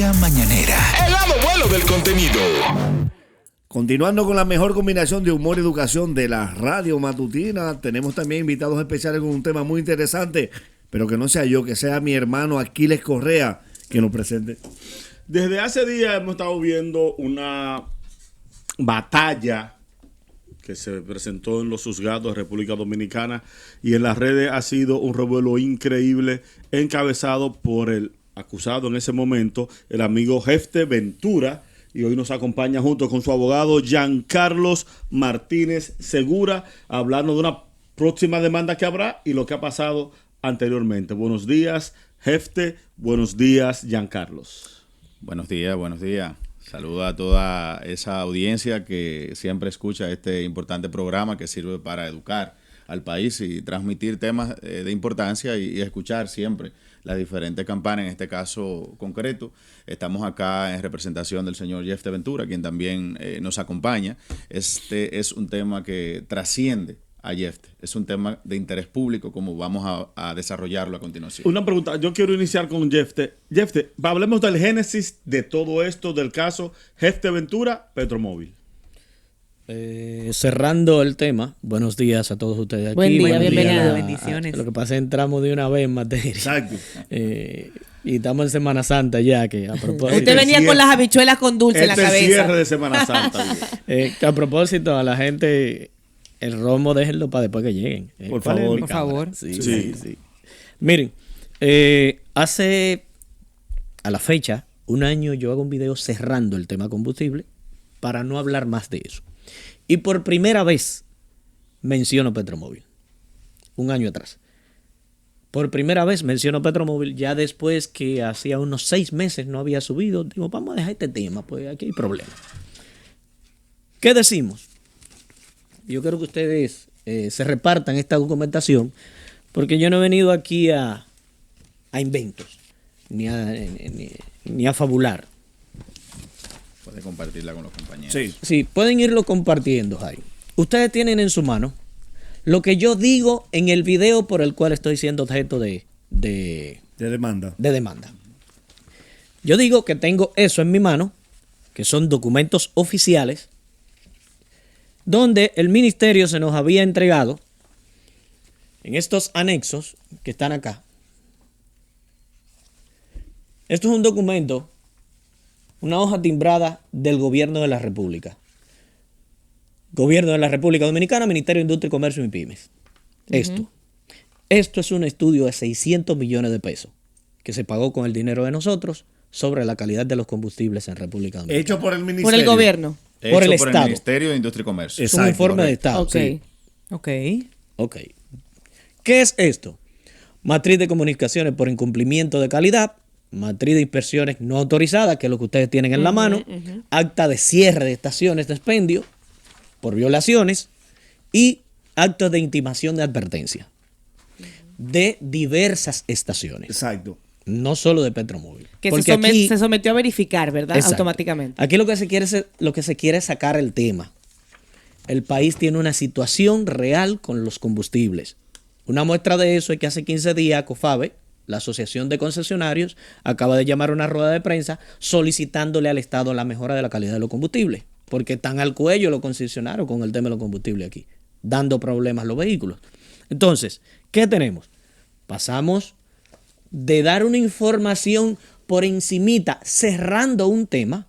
Frecuencia Mañanera. El lado bueno del contenido. Continuando con la mejor combinación de humor y educación de la radio matutina, tenemos también invitados especiales con un tema muy interesante, pero que no sea yo, que sea mi hermano Aquiles Correa que nos presente. Desde hace días hemos estado viendo una batalla que se presentó en los juzgados de República Dominicana y en las redes ha sido un revuelo increíble encabezado por el acusado en ese momento, el amigo Jefte Ventura, y hoy nos acompaña junto con su abogado Giancarlos Martínez Segura, hablando de una próxima demanda que habrá y lo que ha pasado anteriormente. Buenos días, Jefte. Buenos días, Giancarlos. Buenos días, buenos días. Saludo a toda esa audiencia que siempre escucha este importante programa que sirve para educar al país y transmitir temas de importancia y escuchar siempre las diferentes campanas. En este caso concreto, estamos acá en representación del señor Jefte Ventura, quien también nos acompaña. Este es un tema que trasciende a Jefte, es un tema de interés público, como vamos a desarrollarlo a continuación. Una pregunta, yo quiero iniciar con Jefte. Jefte, hablemos del génesis de todo esto, del caso Jefte Ventura, Petromóvil. Cerrando el tema, buenos días a todos ustedes aquí. Buen día, bienvenido. bendiciones. Lo que pasa es que entramos de una vez en materia. Exacto. Y estamos en Semana Santa ya, que a propósito... Usted venía con las habichuelas con dulce en la cabeza. Cierre de Semana Santa. Que a propósito, a la gente, el romo déjenlo para después que lleguen. Por favor. Por favor. Sí. Miren, hace a la fecha, un año yo hago un video cerrando el tema combustible para no hablar más de eso. Y por primera vez menciono Petromóvil, un año atrás. Por primera vez menciono Petromóvil, ya después que hacía unos 6 meses no había subido. Digo, vamos a dejar este tema, pues aquí hay problemas. ¿Qué decimos? Yo quiero que ustedes se repartan esta documentación, porque yo no he venido aquí a inventos, ni a fabular. Puede compartirla con los compañeros. Sí, pueden irlo compartiendo, Jaime. Ustedes tienen en su mano lo que yo digo en el video por el cual estoy siendo objeto de demanda. Yo digo que tengo eso en mi mano, que son documentos oficiales, donde el ministerio se nos había entregado en estos anexos que están acá. Esto es un documento, una hoja timbrada del Gobierno de la República. Gobierno de la República Dominicana, Ministerio de Industria, Comercio y Pymes. Esto es un estudio de 600 millones de pesos que se pagó con el dinero de nosotros sobre la calidad de los combustibles en República Dominicana. Hecho por el ministerio. Por el gobierno. Por el el Estado. Ministerio de Industria y Comercio. Es un informe de Estado. Ok. Sí. Ok. ¿Qué es esto? Matriz de comunicaciones por incumplimiento de calidad, matriz de inspecciones no autorizadas, que es lo que ustedes tienen en la mano, acta de cierre de estaciones de expendio por violaciones y actos de intimación de advertencia de diversas estaciones. Exacto. No solo de Petromóvil. Que porque aquí, se sometió a verificar, ¿verdad? exacto, Automáticamente. aquí lo que se quiere es sacar el tema. El país tiene una situación real con los combustibles. Una muestra de eso es que hace 15 días COFABE, la Asociación de Concesionarios, acaba de llamar a una rueda de prensa solicitándole al Estado la mejora de la calidad de los combustibles, porque están al cuello los concesionarios con el tema de los combustibles aquí, dando problemas a los vehículos. Entonces, ¿qué tenemos? Pasamos de dar una información por encimita, cerrando un tema,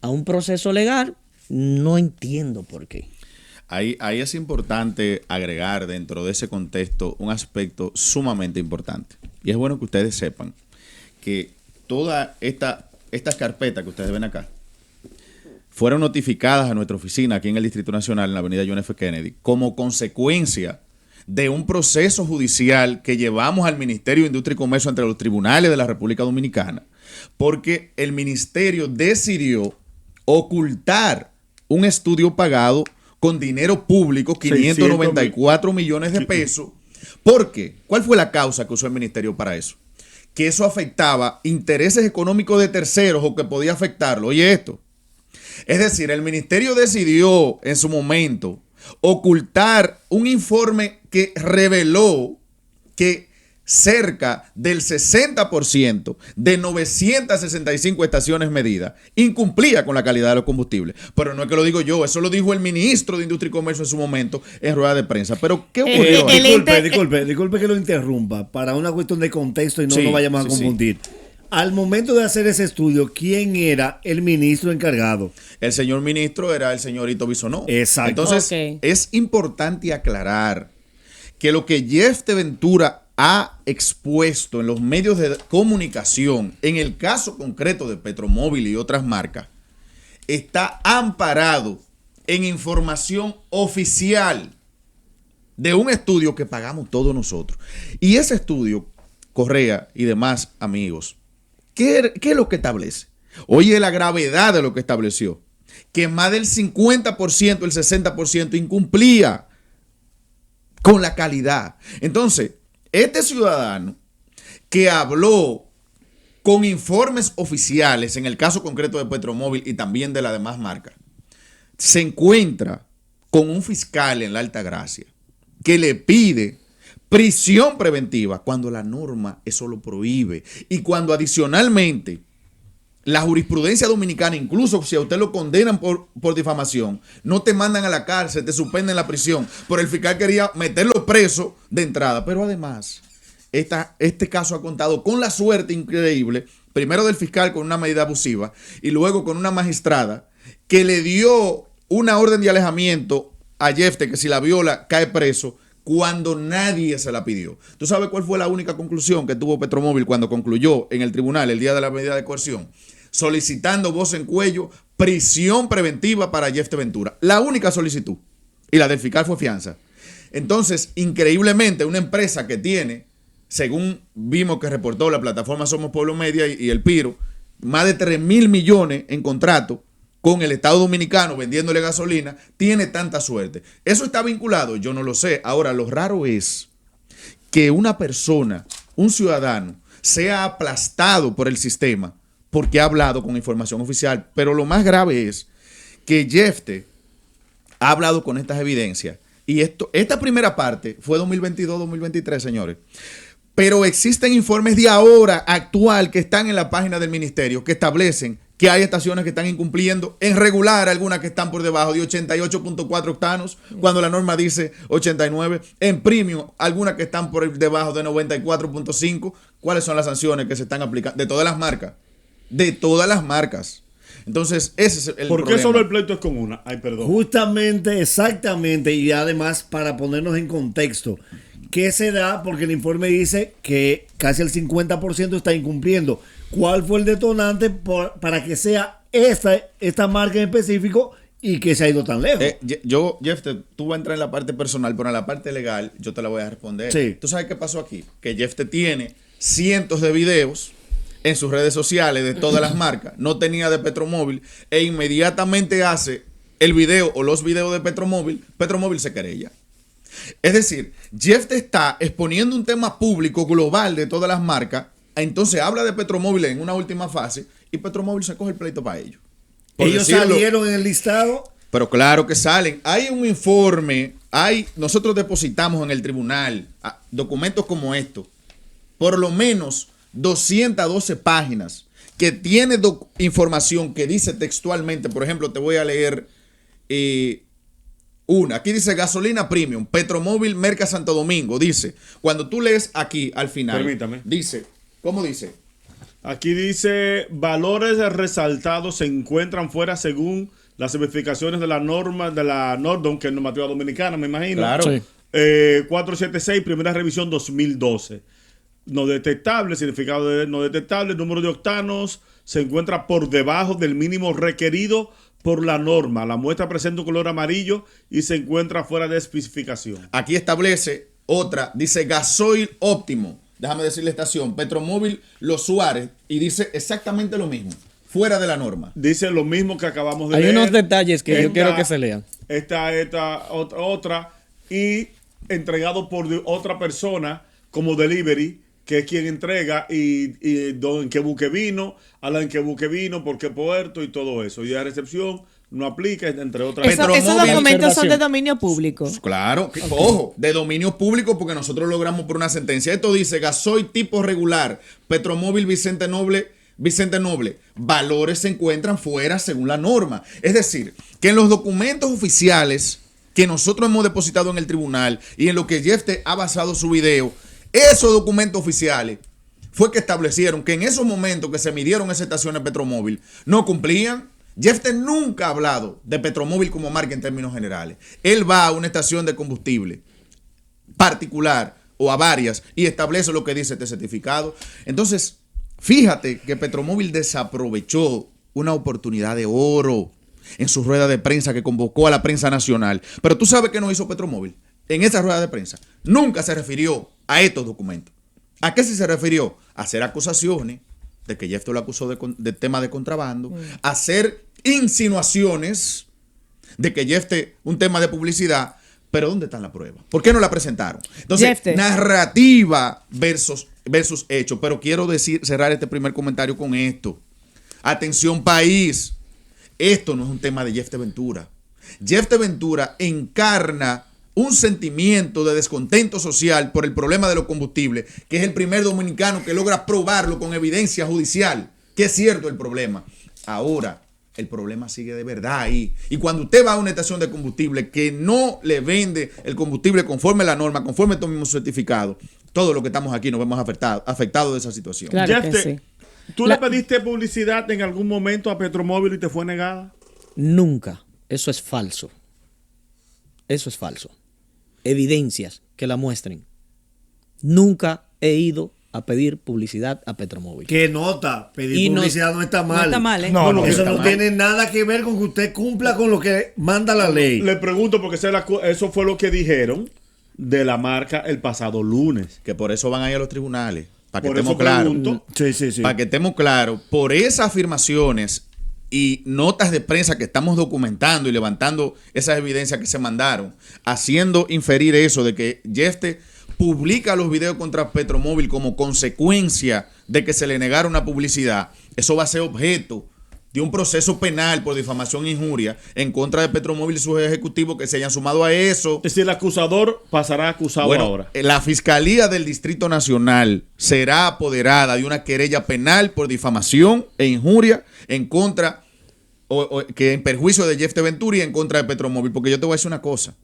a un proceso legal. No entiendo por qué. Ahí es importante agregar dentro de ese contexto un aspecto sumamente importante. Y es bueno que ustedes sepan que todas estas carpetas que ustedes ven acá fueron notificadas a nuestra oficina aquí en el Distrito Nacional, en la avenida John F. Kennedy, como consecuencia de un proceso judicial que llevamos al Ministerio de Industria y Comercio ante los tribunales de la República Dominicana, porque el ministerio decidió ocultar un estudio pagado con dinero público, 594 millones de pesos. ¿Por qué? ¿Cuál fue la causa que usó el ministerio para eso? Que eso afectaba intereses económicos de terceros o que podía afectarlo. Oye esto. Es decir, el ministerio decidió en su momento ocultar un informe que reveló que cerca del 60% de 965 estaciones medidas incumplía con la calidad de los combustibles. Pero no es que lo digo yo, eso lo dijo el ministro de Industria y Comercio en su momento en rueda de prensa. Pero ¿qué ocurrió? Disculpe que lo interrumpa para una cuestión de contexto y no Sí, nos vayamos a sí, confundir. Al momento de hacer ese estudio, ¿quién era el ministro encargado? El señor ministro era el señorito Bisonó. Exacto. Entonces, Ok. es importante aclarar que lo que Jeff de Ventura ha expuesto en los medios de comunicación, en el caso concreto de Petromóvil y otras marcas, está amparado en información oficial de un estudio que pagamos todos nosotros. Y ese estudio, Correa y demás amigos, ¿qué es lo que establece? Oye, la gravedad de lo que estableció, que más del 50%, el 60% incumplía con la calidad. Entonces, este ciudadano que habló con informes oficiales, en el caso concreto de Petromóvil y también de las demás marcas, se encuentra con un fiscal en la Altagracia que le pide prisión preventiva cuando la norma eso lo prohíbe y cuando adicionalmente la jurisprudencia dominicana, incluso si a usted lo condenan por difamación, no te mandan a la cárcel, te suspenden la prisión. Pero el fiscal quería meterlo preso de entrada. Pero además, este caso ha contado con la suerte increíble, primero del fiscal con una medida abusiva y luego con una magistrada que le dio una orden de alejamiento a Jefte, que si la viola cae preso, cuando nadie se la pidió. ¿Tú sabes cuál fue la única conclusión que tuvo Petromóvil cuando concluyó en el tribunal el día de la medida de coerción? Solicitando voz en cuello prisión preventiva para Jefte Ventura. La única solicitud. Y la del fiscal fue fianza. Entonces, increíblemente, una empresa que tiene, según vimos que reportó la plataforma Somos Pueblo Media y el Piro, más de 3,000 millones en contrato con el Estado Dominicano vendiéndole gasolina, tiene tanta suerte. ¿Eso está vinculado? Yo no lo sé. Ahora, lo raro es que una persona, un ciudadano, sea aplastado por el sistema porque ha hablado con información oficial. Pero lo más grave es que Jefte ha hablado con estas evidencias. Y esta primera parte fue 2022-2023, señores. Pero existen informes de ahora, actual, que están en la página del ministerio, que establecen que hay estaciones que están incumpliendo en regular, algunas que están por debajo de 88.4 octanos, cuando la norma dice 89. En premium, algunas que están por debajo de 94.5. ¿Cuáles son las sanciones que se están aplicando? De todas las marcas. De todas las marcas. Entonces, ese es el problema. ¿Por qué solo el pleito es con una? Ay, perdón. Justamente, exactamente, y además para ponernos en contexto, ¿qué se da? Porque el informe dice que casi el 50% está incumpliendo. ¿Cuál fue el detonante para que sea esta marca en específico y que se ha ido tan lejos? Jeff, tú vas a entrar en la parte personal, pero en la parte legal yo te la voy a responder. Sí. ¿Tú sabes qué pasó aquí? Que Jeff tiene cientos de videos en sus redes sociales de todas las marcas, no tenía de Petromóvil, e inmediatamente hace el video o los videos de Petromóvil se querella. Es decir, Jeff está exponiendo un tema público global de todas las marcas, entonces habla de Petromóvil en una última fase y Petromóvil se coge el pleito para ellos. Ellos salieron en el listado. Pero claro que salen. Hay un informe, nosotros depositamos en el tribunal documentos como estos, por lo menos 212 páginas que tiene información que dice textualmente. Por ejemplo, te voy a leer una. Aquí dice gasolina premium, Petromóvil Merca Santo Domingo. Dice, cuando tú lees aquí al final, permítame. Dice, ¿cómo dice? Aquí dice, valores resaltados se encuentran fuera según las especificaciones de la norma de la Nordon, que es normativa dominicana, me imagino. Claro. Sí. 476, primera revisión 2012. No detectable, significado de no detectable, número de octanos se encuentra por debajo del mínimo requerido por la norma. La muestra presenta un color amarillo y se encuentra fuera de especificación. Aquí establece otra, dice gasoil óptimo. Déjame decirle estación, Petromóvil Los Suárez, y dice exactamente lo mismo, fuera de la norma. Dice lo mismo que acabamos de Hay leer. unos detalles que yo quiero que se lean. Esta otra, y entregado por otra persona como delivery, que es quien entrega y en qué buque vino, habla en qué buque vino, por qué puerto y todo eso. Y la recepción no aplica, entre otras. Esos Petromóvil- documentos son de Observación. dominio público. Claro, ojo, de dominio público porque nosotros logramos por una sentencia. Esto dice gasoil tipo regular, Petromóvil Vicente Noble, valores se encuentran fuera según la norma. Es decir, que en los documentos oficiales que nosotros hemos depositado en el tribunal y en lo que Jefte ha basado su video, esos documentos oficiales fue que establecieron que en esos momentos que se midieron esas estaciones Petromóvil no cumplían. Jefte nunca ha hablado de Petromóvil como marca en términos generales. Él va a una estación de combustible particular o a varias y establece lo que dice este certificado. Entonces, fíjate que Petromóvil desaprovechó una oportunidad de oro en su rueda de prensa que convocó a la prensa nacional. Pero tú sabes que no hizo Petromóvil en esa rueda de prensa. Nunca se refirió a estos documentos. ¿A qué sí se refirió? A hacer acusaciones de que Jefte lo acusó de tema de contrabando, a hacer insinuaciones de que Jefte un tema de publicidad. Pero ¿dónde está la prueba? ¿Por qué no la presentaron? Entonces, Jefte. narrativa versus hecho. Pero quiero cerrar este primer comentario con esto. Atención, país. Esto no es un tema de Jefte Ventura. Jefte Ventura encarna un sentimiento de descontento social por el problema de los combustibles, que es el primer dominicano que logra probarlo con evidencia judicial, que es cierto el problema. Ahora, el problema sigue de verdad ahí. Y cuando usted va a una estación de combustible que no le vende el combustible conforme a la norma, conforme estos mismos certificados, todos los que estamos aquí nos vemos afectados de esa situación. Claro que Jefte, sí. ¿tú le pediste publicidad en algún momento a Petromóvil y te fue negada? Nunca. Eso es falso. Eso es falso. Evidencias que la muestren. Nunca he ido a pedir publicidad a Petromóvil. ¿Qué nota? Pedir Y no- publicidad no está mal. No está mal, ¿eh? No, Eso está no mal. tiene nada que ver con que usted cumpla con lo que manda la ley. Le pregunto porque eso fue lo que dijeron de la marca el pasado lunes. Que por eso van a ir a los tribunales. Para que Por estemos eso claros. pregunto. Sí. Para que estemos claros, por esas afirmaciones y notas de prensa que estamos documentando y levantando esas evidencias que se mandaron, haciendo inferir eso de que Jefte publica los videos contra Petromóvil como consecuencia de que se le negara una publicidad, eso va a ser objeto de un proceso penal por difamación e injuria en contra de Petromóvil y sus ejecutivos que se hayan sumado a eso. Es decir, el acusador pasará acusado Bueno, ahora. la Fiscalía del Distrito Nacional será apoderada de una querella penal por difamación e injuria en contra, que en perjuicio de Jefte Ventura y en contra de Petromóvil. Porque yo te voy a decir una cosa.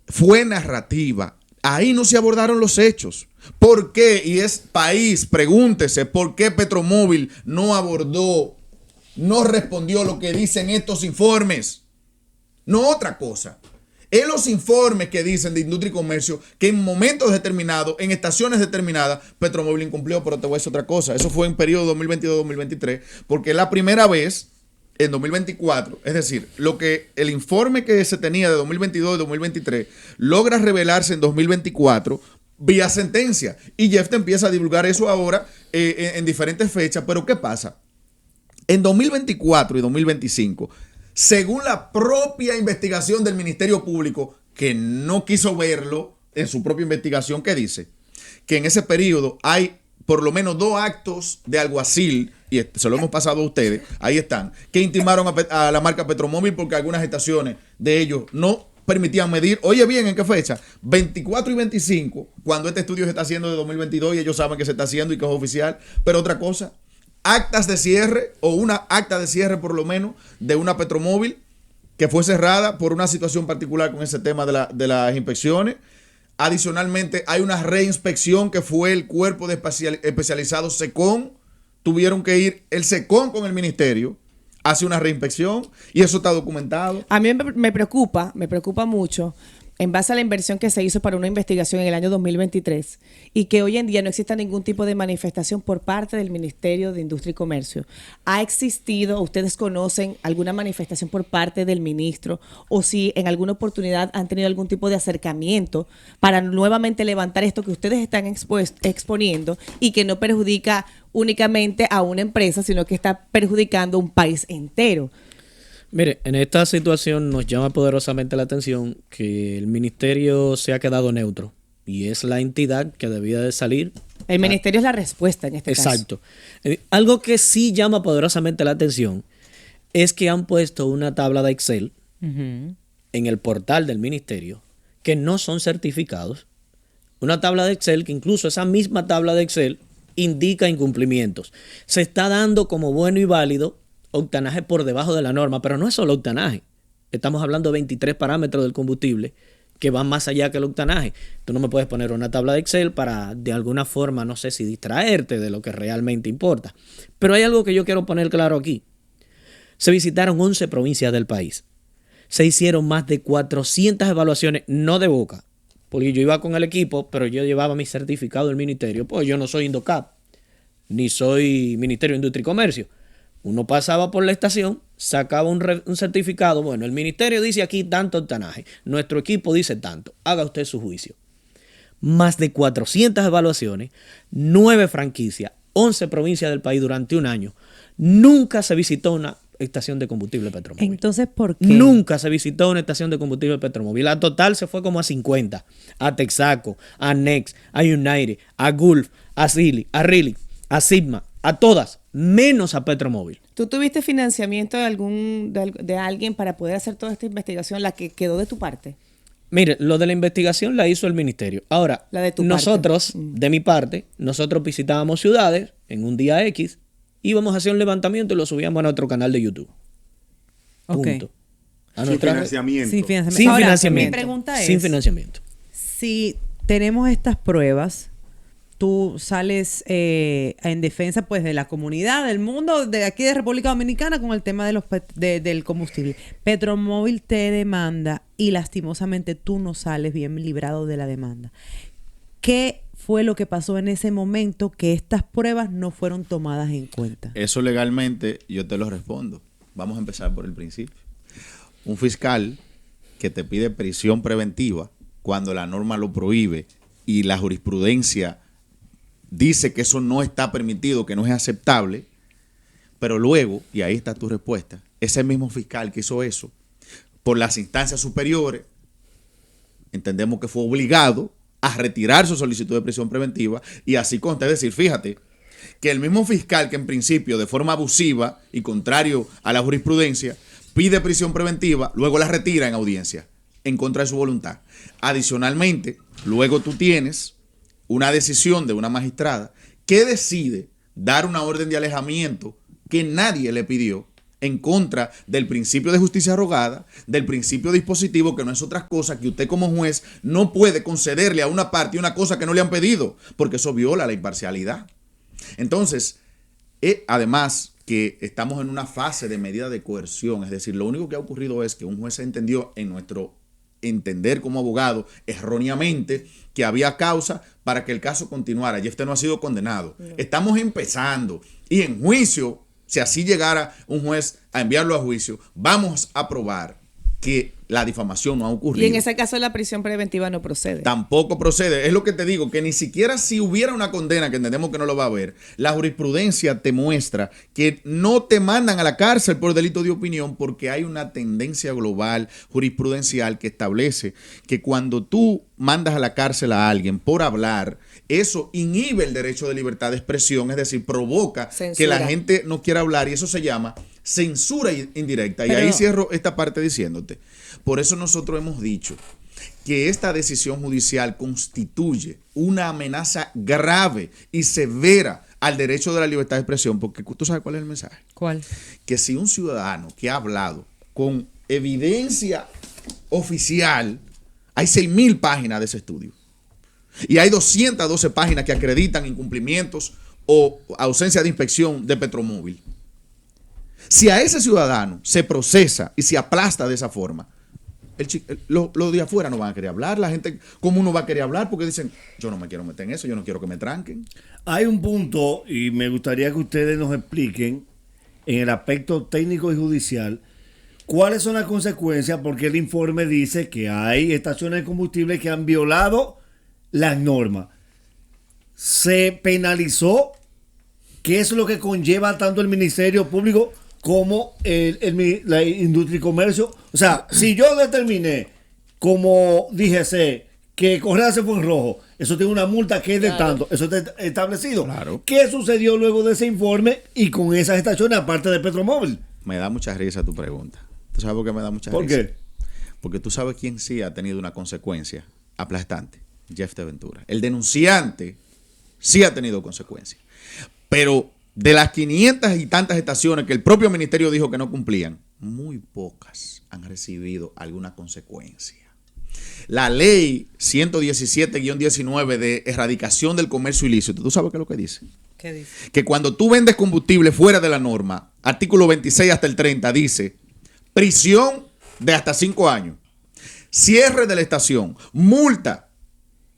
Fue narrativa. Ahí no se abordaron los hechos. ¿Por qué? Y es país, pregúntese, ¿por qué Petromóvil no abordó, no respondió lo que dicen estos informes? No otra cosa. En los informes que dicen de Industria y Comercio que en momentos determinados, en estaciones determinadas, Petromóvil incumplió, pero te voy a decir otra cosa. Eso fue en periodo 2022-2023, porque es la primera vez en 2024, es decir, el informe que se tenía de 2022 y 2023 logra revelarse en 2024 vía sentencia. Y Jefte empieza a divulgar eso ahora en diferentes fechas. Pero ¿qué pasa? En 2024 y 2025, según la propia investigación del Ministerio Público, que no quiso verlo en su propia investigación, que dice que en ese periodo hay por lo menos 2 actos de alguacil, y se lo hemos pasado a ustedes, ahí están, que intimaron a la marca Petromóvil porque algunas estaciones de ellos no permitían medir. Oye bien, ¿en qué fecha? 24 y 25, cuando este estudio se está haciendo de 2022 y ellos saben que se está haciendo y que es oficial. Pero otra cosa, actas de cierre o una acta de cierre por lo menos de una Petromóvil que fue cerrada por una situación particular con ese tema de las inspecciones. Adicionalmente, hay una reinspección que fue el cuerpo de especializado SECON. Tuvieron que ir el SECON con el ministerio, hace una reinspección y eso está documentado. A mí me preocupa mucho en base a la inversión que se hizo para una investigación en el año 2023 y que hoy en día no exista ningún tipo de manifestación por parte del Ministerio de Industria y Comercio. ¿Ha existido, ustedes conocen alguna manifestación por parte del ministro o si en alguna oportunidad han tenido algún tipo de acercamiento para nuevamente levantar esto que ustedes están exponiendo y que no perjudica únicamente a una empresa, sino que está perjudicando a un país entero? Mire, en esta situación nos llama poderosamente la atención que el ministerio se ha quedado neutro y es la entidad que debía de salir. El ministerio es la respuesta en este caso. Exacto. Algo que sí llama poderosamente la atención es que han puesto una tabla de Excel Ujú. en el portal del ministerio que no son certificados. Una tabla de Excel que incluso esa misma tabla de Excel indica incumplimientos. Se está dando como bueno y válido octanaje por debajo de la norma, pero no es solo octanaje. Estamos hablando de 23 parámetros del combustible que van más allá que el octanaje. Tú no me puedes poner una tabla de Excel para de alguna forma, no sé si distraerte de lo que realmente importa. Pero hay algo que yo quiero poner claro aquí. Se visitaron 11 provincias del país. Se hicieron más de 400 evaluaciones, no de boca, porque yo iba con el equipo, pero yo llevaba mi certificado del ministerio, pues yo no soy Indocap, ni soy Ministerio de Industria y Comercio. Uno pasaba por la estación, sacaba un certificado, bueno, el ministerio dice aquí tanto octanaje, nuestro equipo dice tanto, haga usted su juicio. Más de 400 evaluaciones, 9 franquicias, 11 provincias del país durante un año. Nunca se visitó una estación de combustible Petromóvil. Entonces, ¿por qué? Nunca se visitó una estación de combustible Petromóvil. La total se fue como a 50. A Texaco, a Nex, a United, a Gulf, a Silly, a Riley, a Sigma, a todas, menos a Petromóvil. ¿Tú tuviste financiamiento de alguien para poder hacer toda esta investigación, la que quedó de tu parte? Mire, lo de la investigación la hizo el ministerio. Ahora, La de tu nosotros, parte. de mi parte, nosotros visitábamos ciudades en un día X, íbamos a hacer un levantamiento y lo subíamos a nuestro canal de YouTube. Ok. Punto. A Sin nuestra- financiamiento. Sin financiamiento. Sin Ahora, financiamiento. Mi pregunta es, Sin financiamiento. si tenemos estas pruebas, tú sales en defensa pues de la comunidad, del mundo, de aquí de República Dominicana con el tema de del combustible. Petromóvil te demanda y lastimosamente tú no sales bien librado de la demanda. ¿Qué fue lo que pasó en ese momento que estas pruebas no fueron tomadas en cuenta? Eso legalmente yo te lo respondo. Vamos a empezar por el principio. Un fiscal que te pide prisión preventiva cuando la norma lo prohíbe y la jurisprudencia dice que eso no está permitido, que no es aceptable, pero luego, y ahí está tu respuesta, ese mismo fiscal que hizo eso, por las instancias superiores, entendemos que fue obligado a retirar su solicitud de prisión preventiva y así consta. Es decir, fíjate que el mismo fiscal que en principio de forma abusiva y contrario a la jurisprudencia pide prisión preventiva, luego la retira en audiencia en contra de su voluntad. Adicionalmente, luego tú tienes una decisión de una magistrada que decide dar una orden de alejamiento que nadie le pidió en contra del principio de justicia rogada, del principio dispositivo, que no es otra cosa que usted como juez no puede concederle a una parte una cosa que no le han pedido, porque eso viola la imparcialidad. Entonces, además que estamos en una fase de medida de coerción, es decir, lo único que ha ocurrido es que un juez entendió en nuestro entender como abogado erróneamente que había causa para que el caso continuara y este no ha sido condenado. No. Estamos empezando y en juicio, si así llegara un juez a enviarlo a juicio, vamos a probar que la difamación no ha ocurrido. Y en ese caso la prisión preventiva no procede. Tampoco procede. Es lo que te digo, que ni siquiera si hubiera una condena, que entendemos que no lo va a haber, la jurisprudencia te muestra que no te mandan a la cárcel por delito de opinión porque hay una tendencia global jurisprudencial que establece que cuando tú mandas a la cárcel a alguien por hablar, eso inhibe el derecho de libertad de expresión, es decir, provoca censura, que la gente no quiera hablar y eso se llama censura indirecta. Pero, y ahí cierro esta parte diciéndote. Por eso nosotros hemos dicho que esta decisión judicial constituye una amenaza grave y severa al derecho de la libertad de expresión, porque tú sabes cuál es el mensaje. ¿Cuál? Que si un ciudadano que ha hablado con evidencia oficial, hay 6.000 páginas de ese estudio, y hay 212 páginas que acreditan incumplimientos o ausencia de inspección de Petromóvil. Si a ese ciudadano se procesa y se aplasta de esa forma, los de afuera no van a querer hablar. La gente común no va a querer hablar porque dicen, yo no me quiero meter en eso, yo no quiero que me tranquen. Hay un punto, y me gustaría que ustedes nos expliquen en el aspecto técnico y judicial, cuáles son las consecuencias, porque el informe dice que hay estaciones de combustible que han violado las normas. Se penalizó, ¿qué es lo que conlleva tanto el Ministerio Público como la industria y comercio? O sea, si yo determiné, como DGC, que Correa se fue en rojo, eso tiene una multa que es de tanto, eso está establecido. Claro. ¿Qué sucedió luego de ese informe y con esas estaciones, aparte de Petromóvil? Me da mucha risa tu pregunta. ¿Tú sabes por qué me da mucha ¿Por risa? qué? Porque tú sabes quién sí ha tenido una consecuencia aplastante. Jeff de Ventura. El denunciante sí ha tenido consecuencias. Pero de las 500 y tantas estaciones que el propio ministerio dijo que no cumplían, muy pocas han recibido alguna consecuencia. La ley 117-19 de erradicación del comercio ilícito, ¿tú sabes qué es lo que dice? ¿Qué dice? Que cuando tú vendes combustible fuera de la norma, artículo 26 hasta el 30 dice prisión de hasta 5 años, cierre de la estación, multa.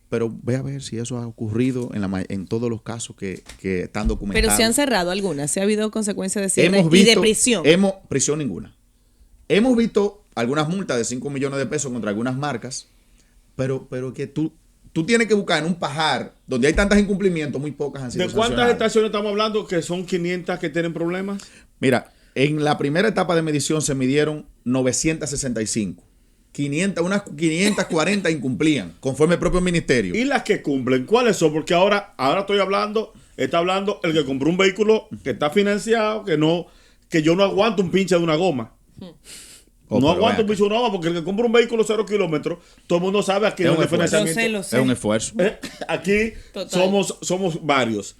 Pero ve a ver si eso ha ocurrido en todos los casos que están documentados. Pero se han cerrado algunas, se ha habido consecuencias de cierre y de prisión. Prisión ninguna. Hemos visto algunas multas de 5 millones de pesos contra algunas marcas, pero que tú tienes que buscar en un pajar donde hay tantos incumplimientos, muy pocas han sido ¿De cuántas sancionadas. estaciones estamos hablando que son 500 que tienen problemas? Mira, en la primera etapa de medición se midieron 965. Unas 540 incumplían, conforme el propio ministerio. ¿Y las que cumplen? ¿Cuáles son? Porque ahora está hablando el que compró un vehículo que está financiado, que yo no aguanto un pinche de una goma. No aguanto un pinche de una goma, porque el que compra un vehículo 0 kilómetros, todo el mundo sabe aquí Es no un hay esfuerzo. financiamiento. Lo sé. Es un esfuerzo. Aquí Total. somos varios.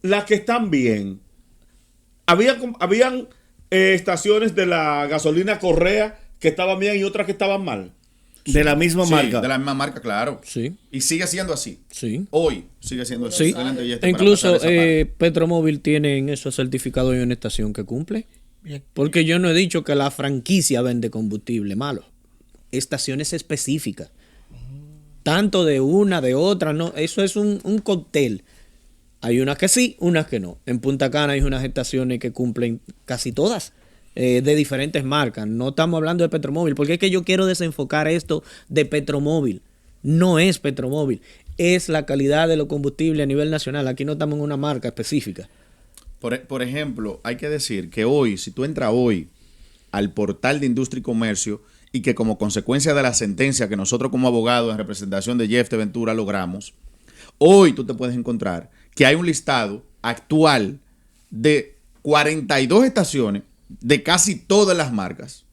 Las que están bien. Habían estaciones de la gasolina Correa que estaban bien y otras que estaban mal. De la misma Sí, marca. de la misma marca, claro. Sí. Y sigue siendo así. Sí. Hoy sigue siendo así. Sí. Excelente, y este para Incluso pasar esa parte. Petromóvil tiene en esos certificados y una estación que cumple. Porque yo no he dicho que la franquicia vende combustible malo. Estaciones específicas. Tanto de una, de otra, no. Eso es un cóctel. Hay unas que sí, unas que no. En Punta Cana hay unas estaciones que cumplen casi todas. De diferentes marcas. No estamos hablando de Petromóvil, porque es que yo quiero desenfocar esto de Petromóvil. No es Petromóvil, es la calidad de los combustibles a nivel nacional. Aquí no estamos en una marca específica. Por ejemplo, hay que decir que hoy, si tú entras hoy al portal de Industria y Comercio y que como consecuencia de la sentencia que nosotros como abogados en representación de Jeff de Ventura logramos, hoy tú te puedes encontrar que hay un listado actual de 42 estaciones de casi todas las marcas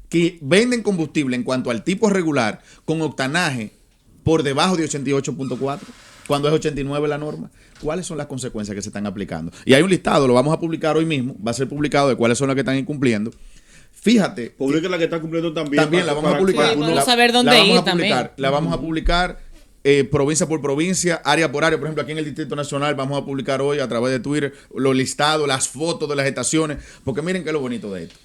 que venden combustible en cuanto al tipo regular con octanaje por debajo de 88.4, cuando es 89 la norma. ¿Cuáles son las consecuencias que se están aplicando? Y hay un listado, lo vamos a publicar hoy mismo, va a ser publicado de cuáles son las que están incumpliendo. Fíjate. Publica la que está cumpliendo también. También la vamos a publicar. Sí, podemos saber dónde ir también. La vamos a publicar provincia por provincia, área por área. Por ejemplo, aquí en el Distrito Nacional vamos a publicar hoy a través de Twitter los listados, las fotos de las estaciones, porque miren qué es lo bonito de esto.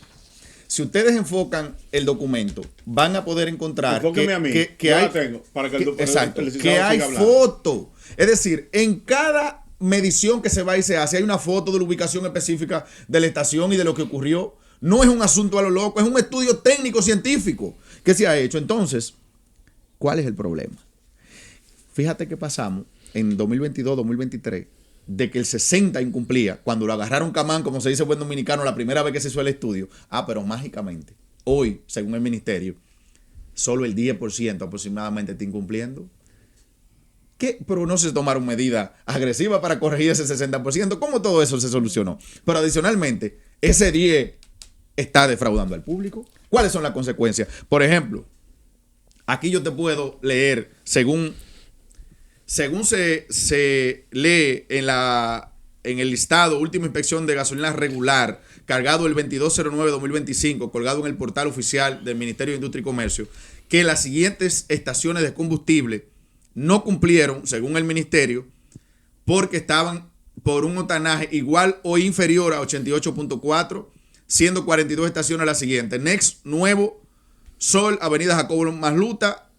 Si ustedes enfocan el documento, van a poder encontrar Enfóqueme a mí. que Yo la hay, tengo, para que exacto, el que licenciado hay siga hablando. foto. Es decir, en cada medición que se va y se hace, hay una foto de la ubicación específica de la estación y de lo que ocurrió. No es un asunto a lo loco, es un estudio técnico científico que se ha hecho. Entonces, ¿cuál es el problema? Fíjate que pasamos en 2022, 2023, de que el 60 incumplía, cuando lo agarraron camán, como se dice buen dominicano, la primera vez que se hizo el estudio. Pero mágicamente, hoy, según el ministerio, solo el 10% aproximadamente está incumpliendo. ¿Qué? Pero no se tomaron medidas agresivas para corregir ese 60%. ¿Cómo todo eso se solucionó? Pero adicionalmente, ese 10 está defraudando al público. ¿Cuáles son las consecuencias? Por ejemplo, aquí yo te puedo leer, según se lee en el listado última inspección de gasolina regular, cargado el 2209-2025, colgado en el portal oficial del Ministerio de Industria y Comercio, que las siguientes estaciones de combustible no cumplieron, según el ministerio, porque estaban por un octanaje igual o inferior a 88.4, siendo 42 estaciones las siguientes: Next, Nuevo, Sol, Avenida Jacobo Masluta,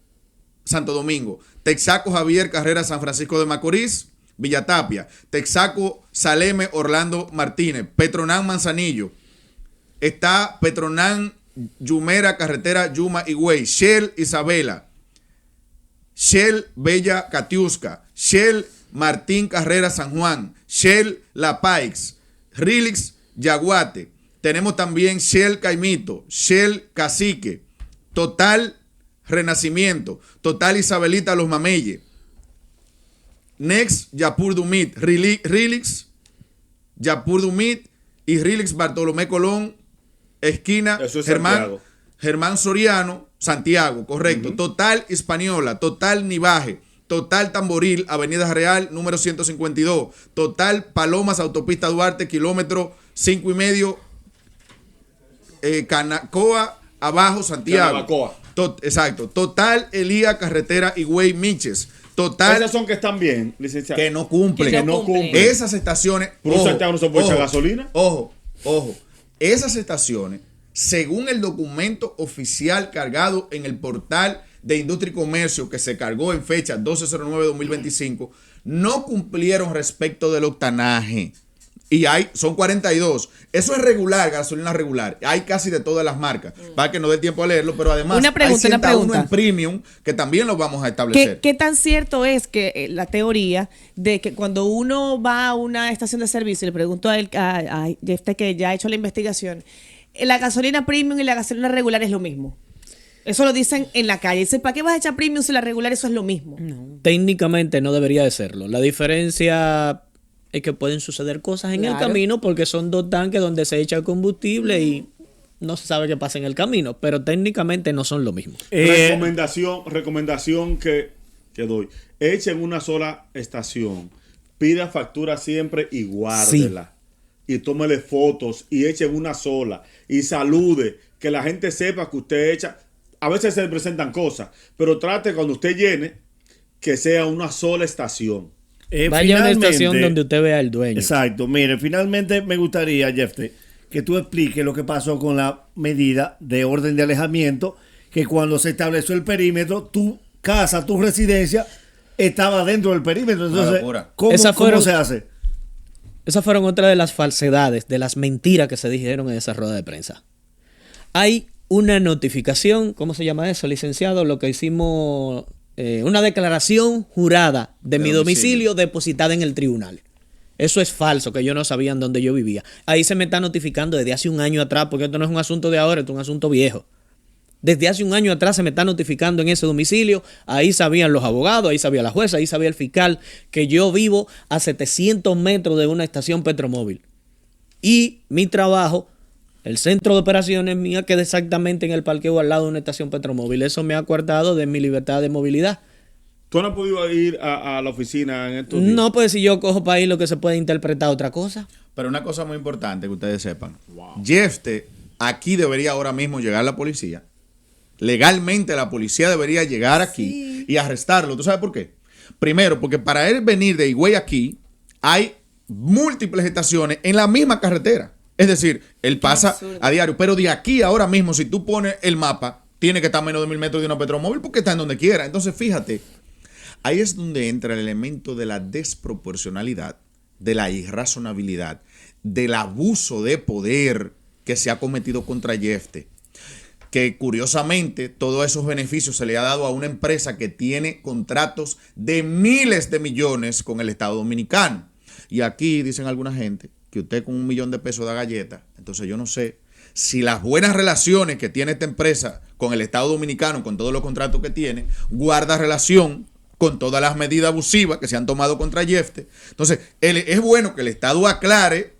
Santo Domingo; Texaco Javier Carrera, San Francisco de Macorís, Villa Tapia; Texaco Saleme, Orlando Martínez; Petronán Manzanillo; está Petronán Yumera, Carretera Yuma Higüey; Shell Isabela; Shell Bella Catiusca; Shell Martín Carrera San Juan; Shell La Paix; Rilix Yaguate. Tenemos también Shell Caimito, Shell Cacique, Total Renacimiento, Total Isabelita Los Mameyes, Next Yapur Dumit, Rilix Yapur Dumit y Rilix Bartolomé Colón, esquina Eso es Santiago. Germán Soriano, Santiago, correcto. Total Hispaniola, Total Nivaje, Total Tamboril, Avenida Real, número 152. Total Palomas, Autopista Duarte, kilómetro 5,5, Canacoa, abajo, Santiago. Canabacoa. Exacto. Total Elía, Carretera Higüey, Miches. Total Esas son que están bien, licenciado. que no cumplen. Que no cumplen. Esas estaciones. ¿Por un Santiago no se puede echar gasolina? Ojo. Esas estaciones, según el documento oficial cargado en el portal de Industria y Comercio que se cargó en fecha 12/09/2025, no cumplieron respecto del octanaje. Y son 42. Eso es regular, gasolina regular. Hay casi de todas las marcas. Para que no dé tiempo a leerlo, pero además Una pregunta, hay una 101 en pregunta. premium que también lo vamos a establecer. ¿Qué tan cierto es que la teoría de que cuando uno va a una estación de servicio, y le pregunto a Jeff que ya ha hecho la investigación, la gasolina premium y la gasolina regular es lo mismo? Eso lo dicen en la calle. Dicen, ¿para qué vas a echar premium si la regular eso es lo mismo? Técnicamente no debería de serlo. La diferencia es que pueden suceder cosas en el Claro. camino porque son dos tanques donde se echa combustible y no se sabe qué pasa en el camino, pero técnicamente no son lo mismo. Recomendación que doy. Echen una sola estación. Pida factura siempre y guárdela. Y tómele fotos y echen una sola. Y salude. Que la gente sepa que usted echa. A veces se le presentan cosas, pero trate cuando usted llene que sea una sola estación. Vaya a una Finalmente- estación donde usted vea al dueño. Exacto. Mire, finalmente me gustaría, Jeffrey, que tú expliques lo que pasó con la medida de orden de alejamiento, que cuando se estableció el perímetro, tu casa, tu residencia, estaba dentro del perímetro. Entonces, locura. ¿cómo Esa se hace? Esas fueron otras de las falsedades, de las mentiras que se dijeron en esa rueda de prensa. Hay una notificación, ¿cómo se llama eso, licenciado? Lo que hicimos, una declaración jurada de mi domicilio depositada en el tribunal. Eso es falso, que yo no sabía en dónde yo vivía. Ahí se me está notificando desde hace un año atrás, porque esto no es un asunto de ahora, esto es un asunto viejo. Desde hace un año atrás se me está notificando en ese domicilio. Ahí sabían los abogados, ahí sabía la jueza, ahí sabía el fiscal que yo vivo a 700 metros de una estación Petromóvil. Y mi trabajo, el centro de operaciones mía, queda exactamente en el parqueo al lado de una estación Petromóvil. Eso me ha coartado de mi libertad de movilidad. ¿Tú no has podido ir a la oficina en estos días? No, pues si yo cojo para ir lo que se puede interpretar otra cosa. Pero una cosa muy importante que ustedes sepan. Jefte, aquí debería ahora mismo llegar la policía. Legalmente la policía debería llegar aquí y arrestarlo. ¿Tú sabes por qué? Primero, porque para él venir de Higüey aquí, hay múltiples estaciones en la misma carretera. Es decir, él pasa a diario. Pero de aquí ahora mismo, si tú pones el mapa, tiene que estar a menos de 1000 metros de una Petromóvil porque está en donde quiera. Entonces, fíjate, ahí es donde entra el elemento de la desproporcionalidad, de la irrazonabilidad, del abuso de poder que se ha cometido contra Jefte. Que curiosamente todos esos beneficios se le ha dado a una empresa que tiene contratos de miles de millones con el Estado Dominicano. Y aquí dicen alguna gente que usted con $1 millón de pesos da galletas. Entonces yo no sé si las buenas relaciones que tiene esta empresa con el Estado Dominicano, con todos los contratos que tiene, guarda relación con todas las medidas abusivas que se han tomado contra Jefte. Entonces, es bueno que el Estado aclare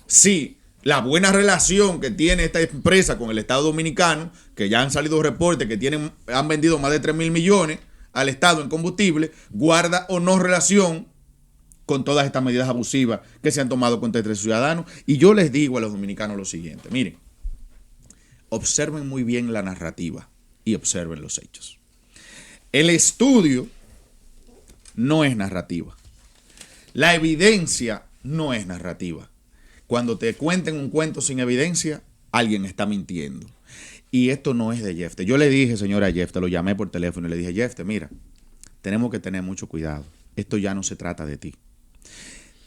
si la buena relación que tiene esta empresa con el Estado Dominicano, que ya han salido reportes que han vendido más de 3,000 millones al Estado en combustible, guarda o no relación con todas estas medidas abusivas que se han tomado contra este ciudadano. Y yo les digo a los dominicanos lo siguiente: miren, observen muy bien la narrativa y observen los hechos. El estudio no es narrativa. La evidencia no es narrativa. Cuando te cuenten un cuento sin evidencia, alguien está mintiendo. Y esto no es de Jefte. Yo le dije, señora Jefte, lo llamé por teléfono y le dije, Jefte, mira, tenemos que tener mucho cuidado. Esto ya no se trata de ti.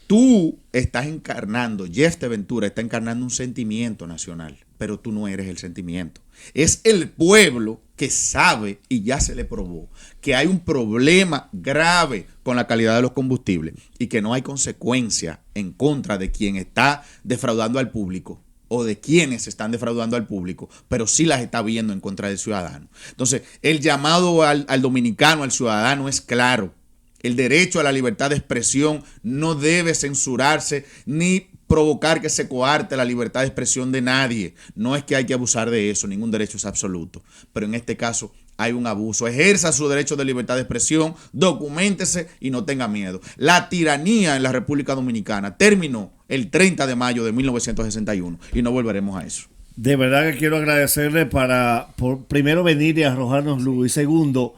Tú estás encarnando, Jefte Ventura está encarnando un sentimiento nacional, pero tú no eres el sentimiento. Es el pueblo que sabe, y ya se le probó, que hay un problema grave con la calidad de los combustibles y que no hay consecuencia en contra de quien está defraudando al público o de quienes están defraudando al público, pero sí las está viendo en contra del ciudadano. Entonces, el llamado al dominicano, al ciudadano, es claro. El derecho a la libertad de expresión no debe censurarse ni provocar que se coarte la libertad de expresión de nadie. No es que hay que abusar de eso, ningún derecho es absoluto. Pero en este caso hay un abuso. Ejerza su derecho de libertad de expresión, documéntese y no tenga miedo. La tiranía en la República Dominicana terminó el 30 de mayo de 1961 y no volveremos a eso. De verdad que quiero agradecerle por primero venir y arrojarnos luz. Y segundo,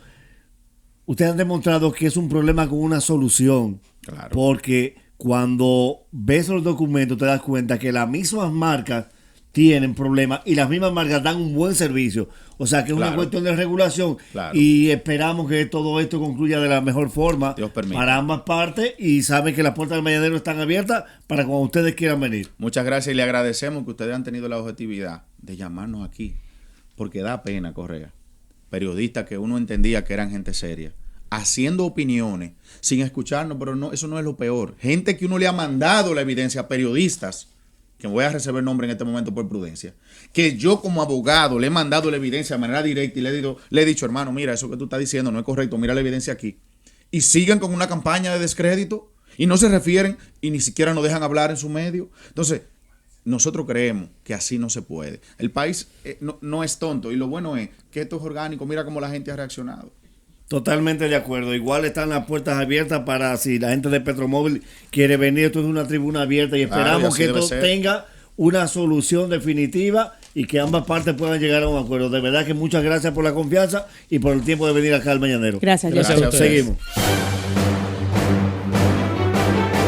ustedes han demostrado que es un problema con una solución. Claro. Porque cuando ves los documentos te das cuenta que las mismas marcas tienen problemas y las mismas marcas dan un buen servicio. O sea que es una cuestión de regulación. Claro. Y esperamos que todo esto concluya de la mejor forma Dios permita. para ambas partes, y saben que las puertas del Mañanero están abiertas para cuando ustedes quieran venir. Muchas gracias y le agradecemos que ustedes han tenido la objetividad de llamarnos aquí, porque da pena, Correa. Periodistas que uno entendía que eran gente seria, haciendo opiniones sin escucharnos, pero no, eso no es lo peor. Gente que uno le ha mandado la evidencia, periodistas, que voy a reservar el nombre en este momento por prudencia, que yo como abogado le he mandado la evidencia de manera directa y le he dicho, hermano, mira, eso que tú estás diciendo no es correcto, mira la evidencia aquí. Y siguen con una campaña de descrédito y no se refieren y ni siquiera nos dejan hablar en su medio. Entonces, nosotros creemos que así no se puede. El país no es tonto, y lo bueno es que esto es orgánico. Mira cómo la gente ha reaccionado. Totalmente de acuerdo. Igual están las puertas abiertas para si la gente de Petromóvil quiere venir. Esto es una tribuna abierta y esperamos y así que esto tenga una solución definitiva y que ambas partes puedan llegar a un acuerdo. De verdad que muchas gracias por la confianza y por el tiempo de venir acá al Mañanero. Gracias, Gracias a ustedes. Seguimos.